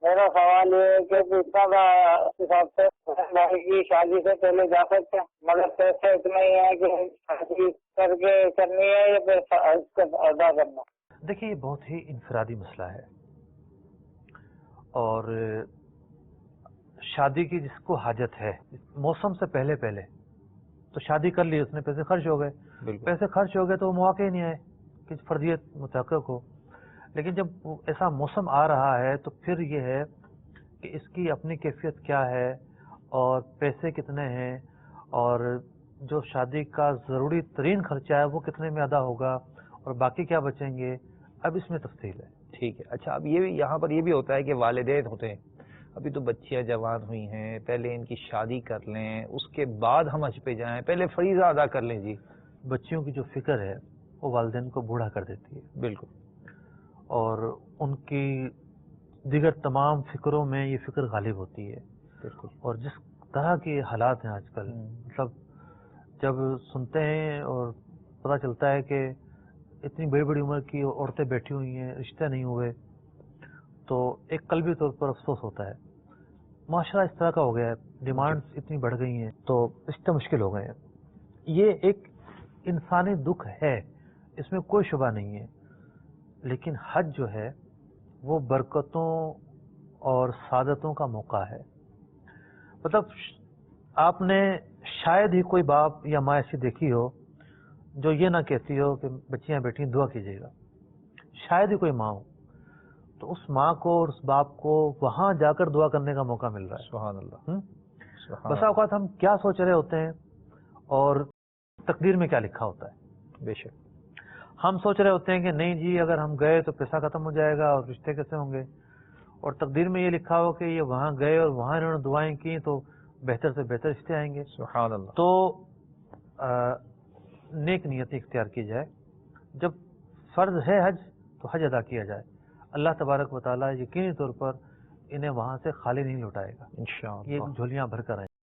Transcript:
میرا سوال یہ ہے کہ اتنا کا حساب سے بھائی کی شادی سے پہلے جا سکتے ہیں، مگر پیسے اتنے ہی ہیں کہ شادی کر کے کرنی ہے یا پیسہ ادا کرنا؟ دیکھیے یہ بہت ہی انفرادی مسئلہ ہے، اور شادی کی جس کو حاجت ہے موسم سے پہلے تو شادی کر لی، اس نے پیسے خرچ ہو گئے، پیسے خرچ ہو گئے تو وہ مواقع ہی نہیں آئے کہ فرضیت متحقق ہو. لیکن جب ایسا موسم آ رہا ہے تو پھر یہ ہے کہ اس کی اپنی کیفیت کیا ہے اور پیسے کتنے ہیں اور جو شادی کا ضروری ترین خرچہ ہے وہ کتنے میں ادا ہوگا اور باقی کیا بچیں گے، اب اس میں تفصیل ہے. ٹھیک ہے. اچھا، اب یہ بھی یہاں پر یہ بھی ہوتا ہے کہ والدین ہوتے ہیں، ابھی تو بچیاں جوان ہوئی ہیں، پہلے ان کی شادی کر لیں، اس کے بعد ہم حج پہ جائیں، پہلے فریضہ ادا کر لیں. جی، بچیوں کی جو فکر ہے وہ والدین کو بوڑھا کر دیتی ہے. بالکل. اور ان کی دیگر تمام فکروں میں یہ فکر غالب ہوتی ہے. بالکل. اور جس طرح کے حالات ہیں آج کل، مطلب جب سنتے ہیں اور پتہ چلتا ہے کہ اتنی بڑی بڑی عمر کی عورتیں بیٹھی ہوئی ہیں، رشتے نہیں ہوئے، تو ایک قلبی طور پر افسوس ہوتا ہے. معاشرہ اس طرح کا ہو گیا ہے، ڈیمانڈز اتنی بڑھ گئی ہیں تو رشتے مشکل ہو گئے ہیں. یہ ایک انسانی دکھ ہے، اس میں کوئی شبہ نہیں ہے. لیکن حج جو ہے وہ برکتوں اور سعادتوں کا موقع ہے. مطلب آپ نے شاید ہی کوئی باپ یا ماں ایسی دیکھی ہو جو یہ نہ کہتی ہو کہ بچیاں بیٹھی دعا کیجیے گا. شاید ہی کوئی ماں ہو. تو اس ماں کو اور اس باپ کو وہاں جا کر دعا کرنے کا موقع مل رہا ہے. سبحان اللہ. بسا اوقات ہم کیا سوچ رہے ہوتے ہیں اور تقدیر میں کیا لکھا ہوتا ہے. بے شک. ہم سوچ رہے ہوتے ہیں کہ نہیں جی اگر ہم گئے تو پیسہ ختم ہو جائے گا اور رشتے کیسے ہوں گے، اور تقدیر میں یہ لکھا ہو کہ یہ وہاں گئے اور وہاں انہوں نے دعائیں کی تو بہتر سے بہتر رشتے آئیں گے. سبحان اللہ. تو نیک نیتی اختیار کی جائے. جب فرض ہے حج تو حج ادا کیا جائے. اللہ تبارک و تعالیٰ یقینی طور پر انہیں وہاں سے خالی نہیں لوٹائے گا. انشاءاللہ یہ جھولیاں بھر کر آئیں.